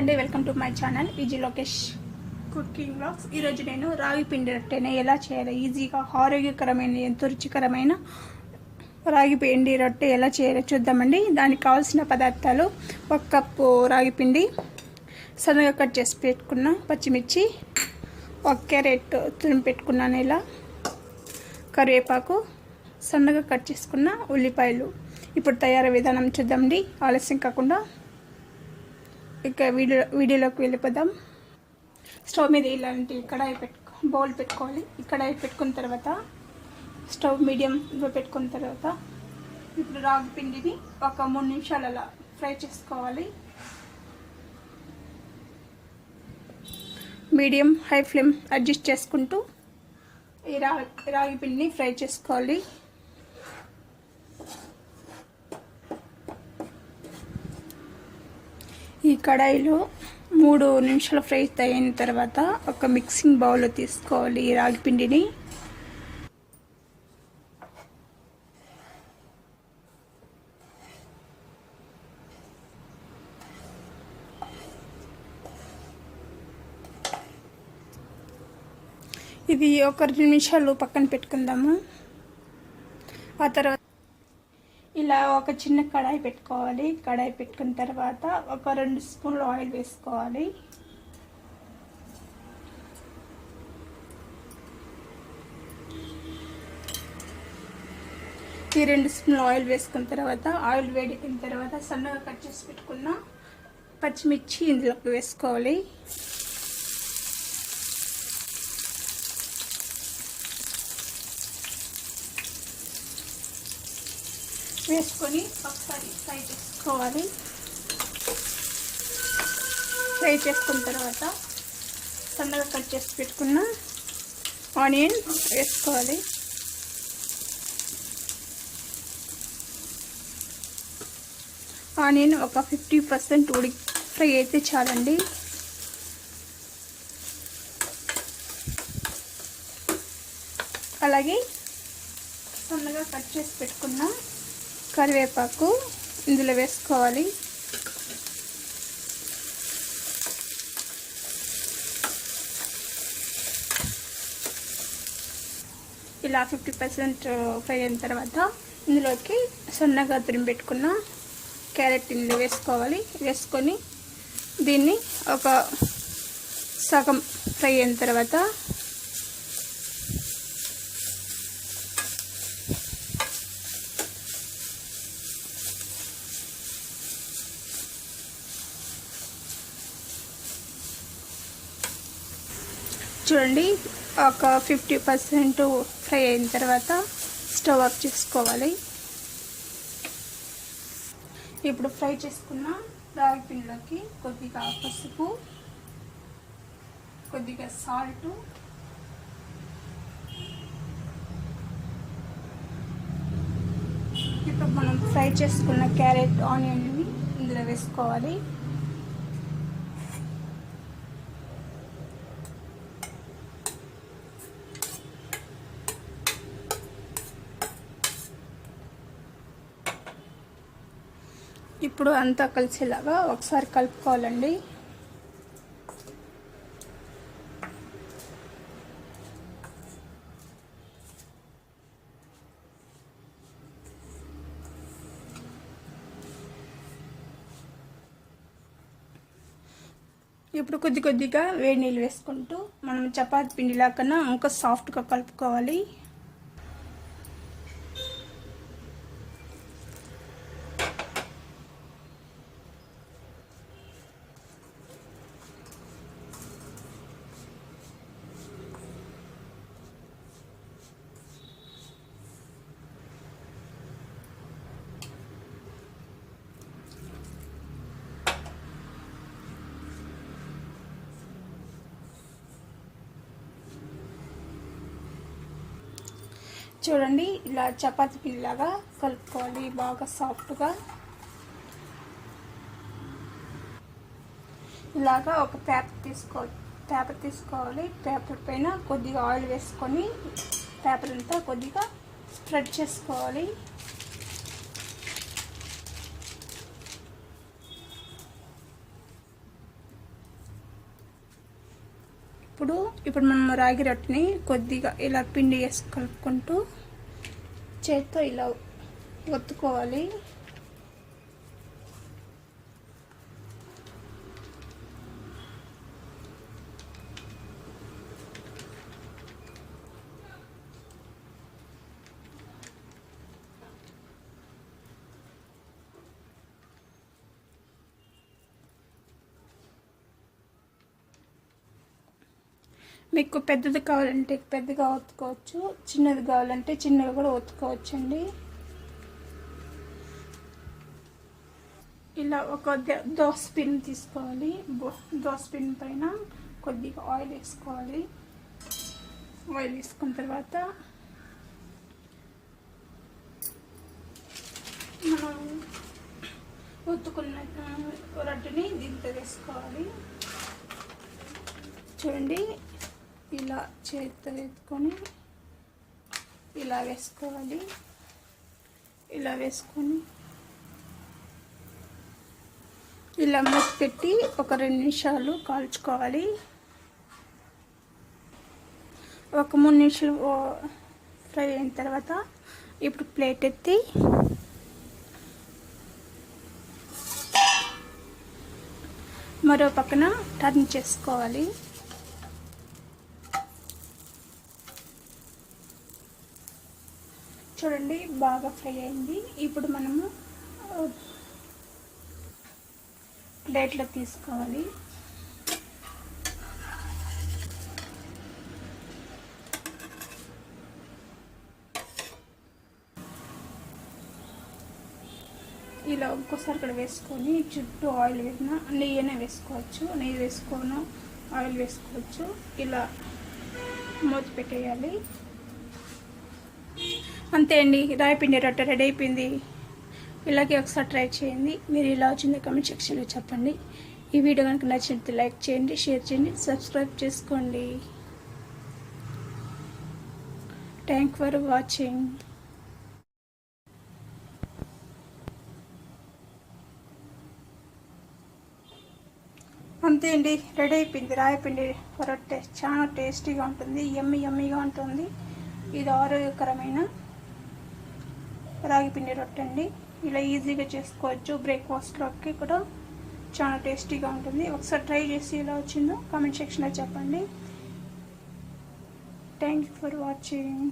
అండి, welcome to my channel easy Lokesh cooking blogs. ఈరోజు నేను రాగి పిండి రొట్టెని ఎలా చేయాలో ఈజీగా ఆరోగ్యకరమైన ఎంతో రుచికరమైన రాగి పిండి రొట్టె ఎలా చేయాలో చూద్దామండి. దానికి కావాల్సిన పదార్థాలు: 1 కప్పు రాగి పిండి, సన్నగా కట్ చేసి పెట్టుకున్న పచ్చిమిర్చి, 1 క్యారెట్ తురిమి పెట్టుకున్నాను, ఇలా కరివేపాకు, సన్నగా కట్ చేసుకున్న ఉల్లిపాయలు. ఇప్పుడు తయారీ విధానం చూద్దామండి. ఆలస్యం కాకుండా ఇక వీడియోలోకి వెళ్ళిపోదాం. స్టవ్ మీద ఇలాంటి బౌల్ పెట్టుకోవాలి. కడాయి పెట్టుకున్న తర్వాత స్టవ్ మీడియంలో పెట్టుకున్న తర్వాత ఇప్పుడు రాగి పిండిని ఒక 3 నిమిషాలు అలా ఫ్రై చేసుకోవాలి. మీడియం హై ఫ్లేమ్ అడ్జస్ట్ చేసుకుంటూ ఈ రాగి పిండిని ఫ్రై చేసుకోవాలి. ఈ కడాయిలో 3 నిమిషాలు ఫ్రై అయిన తర్వాత ఒక మిక్సింగ్ బౌల్లో తీసుకోవాలి ఈ రాగి పిండిని. ఇది ఒక 2 నిమిషాలు పక్కన పెట్టుకుందాము. ఆ తర్వాత ఇలా ఒక చిన్న కడాయి పెట్టుకోవాలి. కడాయి పెట్టుకున్న తర్వాత ఒక 2 స్పూన్లు ఆయిల్ వేసుకోవాలి. ఈ 2 స్పూన్లు ఆయిల్ వేసుకున్న తర్వాత ఆయిల్ వేడికిన తర్వాత సన్నగా కట్ చేసి పెట్టుకున్న పచ్చిమిర్చి ఇందులోకి వేసుకోవాలి. వేసుకొని ఒకసారి ఫ్రై చేసుకోవాలి. ఫ్రై చేసుకున్న తర్వాత సన్నగా కట్ చేసి పెట్టుకున్న ఆనియన్ వేసుకోవాలి. ఆనియన్ ఒక 50% ఫ్రై అయితే చాలండి. అలాగే సన్నగా కట్ చేసి పెట్టుకున్న కరివేపాకు ఇందులో వేసుకోవాలి. ఇలా 50% ఫ్రై అయిన తర్వాత ఇందులోకి సన్నగా తురిమి పెట్టుకున్న క్యారెట్ ఇందులో వేసుకోవాలి. వేసుకొని దీన్ని ఒక సగం ఫ్రై అయిన తర్వాత చూడండి, ఒక 50% ఫ్రై అయిన తర్వాత స్టవ్ ఆఫ్ చేసుకోవాలి. ఇప్పుడు ఫ్రై చేసుకున్న రాగి పిండిలోకి కొద్దిగా పసుపు, కొద్దిగా సాల్ట్, ఇప్పుడు మనం ఫ్రై చేసుకున్న క్యారెట్ ఆనియన్ని ఇందులో వేసుకోవాలి. ఇప్పుడు అంతా కలిసేలాగా ఒకసారి కలుపుకోవాలండి. ఇప్పుడు కొద్దిగా వేడి నీళ్ళు వేసుకుంటూ మనం చపాతీ పిండిలా కన్నా ఇంకా సాఫ్ట్గా కలుపుకోవాలి. చూడండి, ఇలా చపాతీ పిండిలాగా కలుపుకోవాలి, బాగా సాఫ్ట్గా. ఇలాగా ఒక పేపర్ తీసుకోవాలి. పేపర్ పైన కొద్దిగా ఆయిల్ వేసుకొని పేపర్ అంతా కొద్దిగా స్ప్రెడ్ చేసుకోవాలి. ఇప్పుడు మనం రాగి రొట్టెని కొద్దిగా ఇలా పిండి వేసి కలుపుకుంటూ చేత్తో ఇలా ఒత్తుకోవాలి. మీకు పెద్దది కావాలంటే పెద్దగా ఒత్తుకోవచ్చు, చిన్నది కావాలంటే చిన్నగా కూడా ఒత్తుకోవచ్చు అండి. ఇలా ఒక దోస పిన్ తీసుకోవాలి. దోస పిన్ పైన కొద్దిగా ఆయిల్ వేసుకోవాలి. ఆయిల్ వేసుకున్న తర్వాత మనం ఒత్తుకున్న రొట్టెని దీంట్లో వేసుకోవాలి. చూడండి, ఇలా చేతితో ఎత్తుకొని ఇలా వేసుకోవాలి. ఇలా వేసుకొని ఇలా మూత పెట్టి ఒక 2 నిమిషాలు కాల్చుకోవాలి. ఒక 3 నిమిషాలు ఫ్రై అయిన తర్వాత ఇప్పుడు ప్లేట్ ఎత్తి మరో పక్కన టర్న్ చేసుకోవాలి. చూడండి, బాగా ఫ్రై అయింది. ఇప్పుడు మనము ప్లేట్లో తీసుకోవాలి. ఇలా ఒక్కోసారి కూడా వేసుకొని చుట్టూ ఆయిల్ వేసినా నెయ్యినే వేసుకోవచ్చు, నెయ్యి వేసుకోను ఆయిల్ వేసుకోవచ్చు. ఇలా మూత పెట్టేయాలి. అంతే అండి, రాయిపిండి రొట్టె రెడీ అయిపోయింది. ఇలాగే ఒకసారి ట్రై చేయండి. మీరు ఇలా వచ్చింది కామెంట్ సెక్షన్లో చెప్పండి. ఈ వీడియో కనుక నచ్చినట్లయితే లైక్ చేయండి, షేర్ చేయండి, సబ్స్క్రైబ్ చేసుకోండి. Thank for watching. అంతే అండి, రెడీ అయిపోయింది రాయిపిండి రొట్టె. చాలా టేస్టీగా ఉంటుంది, యమ్మీగా ఉంటుంది. ఇది ఆరోగ్యకరమైన రాగిపిండి రొట్టె అండి. ఇలా ఈజీగా చేసుకోవచ్చు. బ్రేక్ఫాస్ట్లోకి కూడా చాలా టేస్టీగా ఉంటుంది. ఒకసారి ట్రై చేసి ఎలా వచ్చిందో కామెంట్ సెక్షన్లో చెప్పండి. Thank you for watching.